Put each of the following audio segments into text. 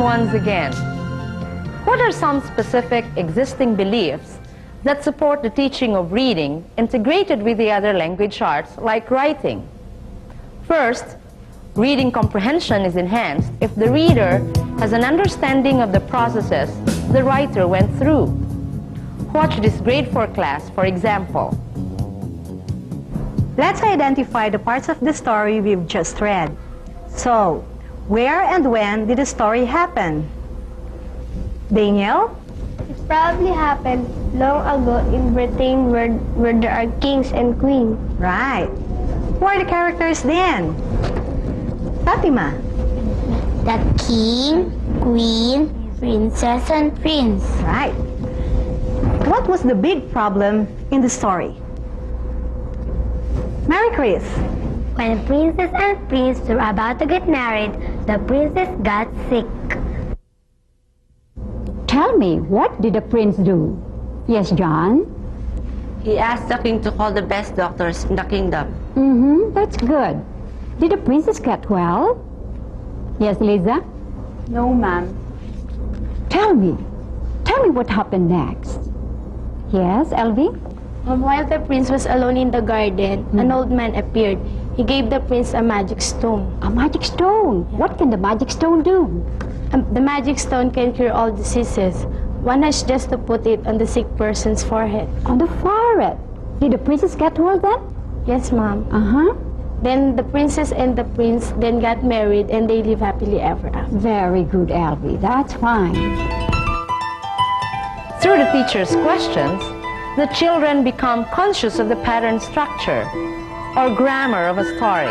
once again. What are some specific existing beliefs that support the teaching of reading integrated with the other language arts like writing? First, reading comprehension is enhanced if the reader has an understanding of the processes the writer went through. Watch this grade 4 class, for example. Let's identify the parts of the story we've just read. So, where and when did the story happen? Daniel? It probably happened long ago in Britain where there are kings and queens. Right. Who are the characters then? Fatima? The king, queen, princess, and prince. Right. What was the big problem in the story? Mary Chris? When the princess and prince were about to get married, the princess got sick. Tell me, what did the prince do? Yes, John? He asked the king to call the best doctors in the kingdom. That's good. Did the princess get well? Yes, Lisa? No, ma'am. Tell me what happened next. Yes, Elvie? While the prince was alone in the garden, an old man appeared. He gave the prince a magic stone. A magic stone? What can the magic stone do? The magic stone can cure all diseases. One has just to put it on the sick person's forehead. On the forehead. Did the princess get well then? Yes, ma'am. Uh-huh. Then the princess and the prince then got married and they live happily ever after. Very good, Elvie. That's fine. Through the teacher's questions, the children become conscious of the pattern structure or grammar of a story.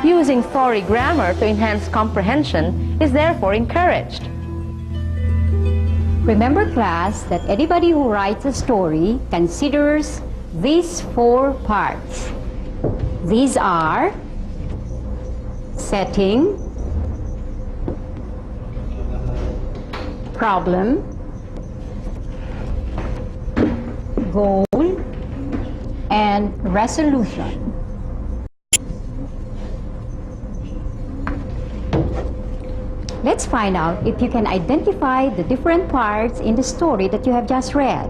Using story grammar to enhance comprehension is therefore encouraged. Remember, class, that anybody who writes a story considers these 4 parts. These are setting, problem, goal, and resolution. Let's find out if you can identify the different parts in the story that you have just read.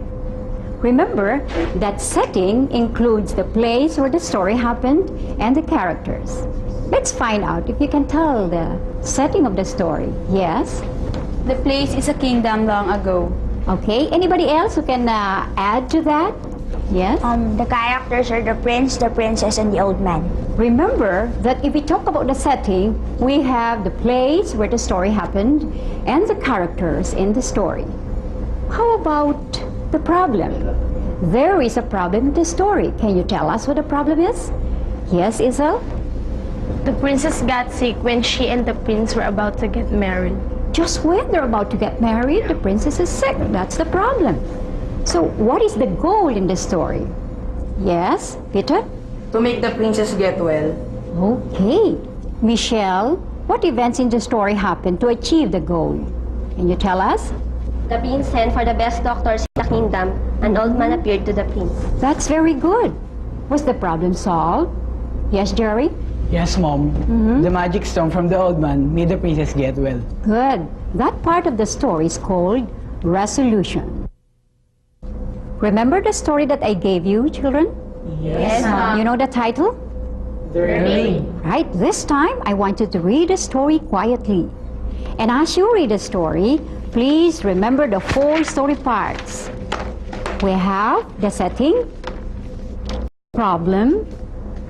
Remember that setting includes the place where the story happened and the characters. Let's find out if you can tell the setting of the story. Yes? The place is a kingdom long ago. Okay. Anybody else who can add to that? Yes? The characters are the prince, the princess, and the old man. Remember that if we talk about the setting, we have the place where the story happened and the characters in the story. How about the problem? There is a problem in the story. Can you tell us what the problem is? Yes, Isel? The princess got sick when she and the prince were about to get married. Just when they're about to get married, the princess is sick. That's the problem. So what is the goal in the story? Yes, Peter? To make the princess get well. Okay. Michelle, what events in the story happened to achieve the goal? Can you tell us? The prince sent for the best doctors in the kingdom. An old man appeared to the prince. That's very good. Was the problem solved? Yes, Jerry? Yes, Mom. The magic stone from the old man made the princess get well. Good. That part of the story is called resolution. Remember the story that I gave you, children? Yes, You know the title? The ring. Right. This time, I want you to read the story quietly. And as you read the story, please remember the 4 story parts. We have the setting, problem,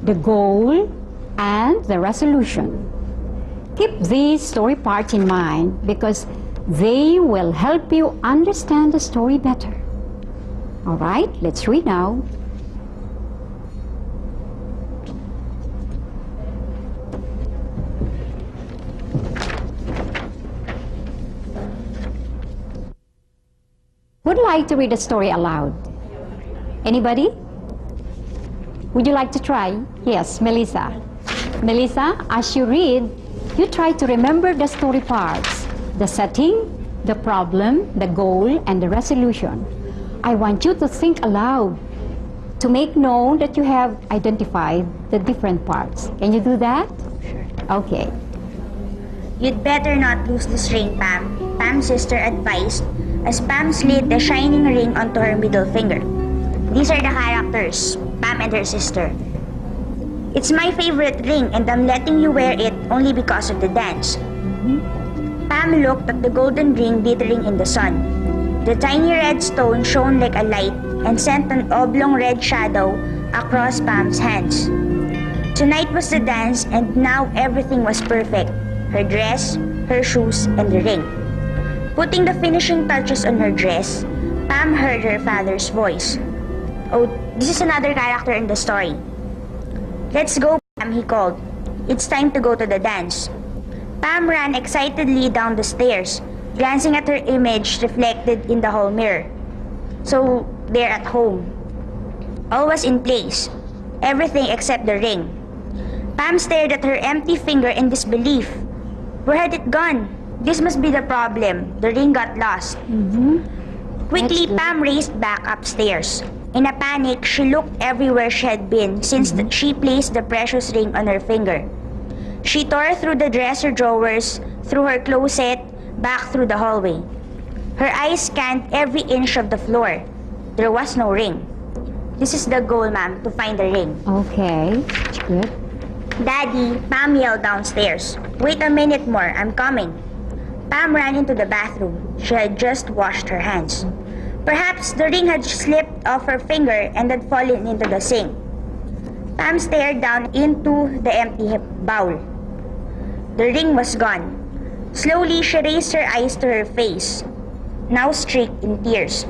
the goal, and the resolution. Keep these story parts in mind because they will help you understand the story better. All right, let's read now. Would like to read the story aloud? Anybody? Would you like to try? Yes, Melissa. Melissa, as you read, you try to remember the story parts, the setting, the problem, the goal, and the resolution. I want you to think aloud to make known that you have identified the different parts. Can you do that? Sure. Okay. You'd better not lose this ring, Pam, Pam's sister advised as Pam slid the shining ring onto her middle finger. These are the characters, Pam and her sister. It's my favorite ring and I'm letting you wear it only because of the dance. Pam looked at the golden ring glittering in the sun. The tiny red stone shone like a light and sent an oblong red shadow across Pam's hands. Tonight was the dance and now everything was perfect. Her dress, her shoes, and the ring. Putting the finishing touches on her dress, Pam heard her father's voice. Oh, this is another character in the story. Let's go, Pam, he called. It's time to go to the dance. Pam ran excitedly down the stairs, glancing at her image reflected in the hall mirror. So, they're at home. All was in place, everything except the ring. Pam stared at her empty finger in disbelief. Where had it gone? This must be the problem. The ring got lost. Quickly, Pam raced back upstairs. In a panic, she looked everywhere she had been since she placed the precious ring on her finger. She tore through the dresser drawers, through her closet, back through the hallway. Her eyes scanned every inch of the floor. There was no ring. This is the goal, ma'am, to find the ring. Okay, good. Daddy, Pam yelled downstairs. Wait a minute more, I'm coming. Pam ran into the bathroom. She had just washed her hands. Perhaps the ring had slipped off her finger and had fallen into the sink. Pam stared down into the empty bowl. The ring was gone. Slowly, she raised her eyes to her face, now streaked in tears.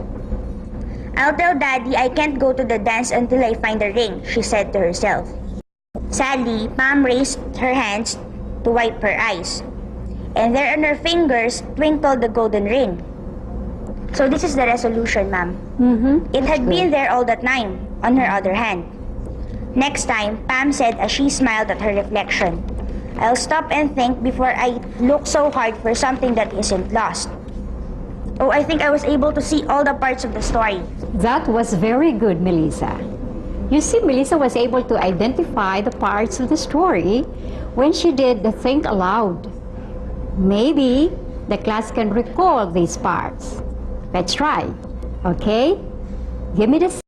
I'll tell Daddy I can't go to the dance until I find the ring, she said to herself. Sadly, Pam raised her hands to wipe her eyes, and there on her fingers twinkled the golden ring. So this is the resolution, ma'am. It had been there all the time, on her other hand. Next time, Pam said as she smiled at her reflection, I'll stop and think before I look so hard for something that isn't lost. Oh, I think I was able to see all the parts of the story. That was very good, Melissa. You see, Melissa was able to identify the parts of the story when she did the think aloud. Maybe the class can recall these parts. Let's try, okay? Give me the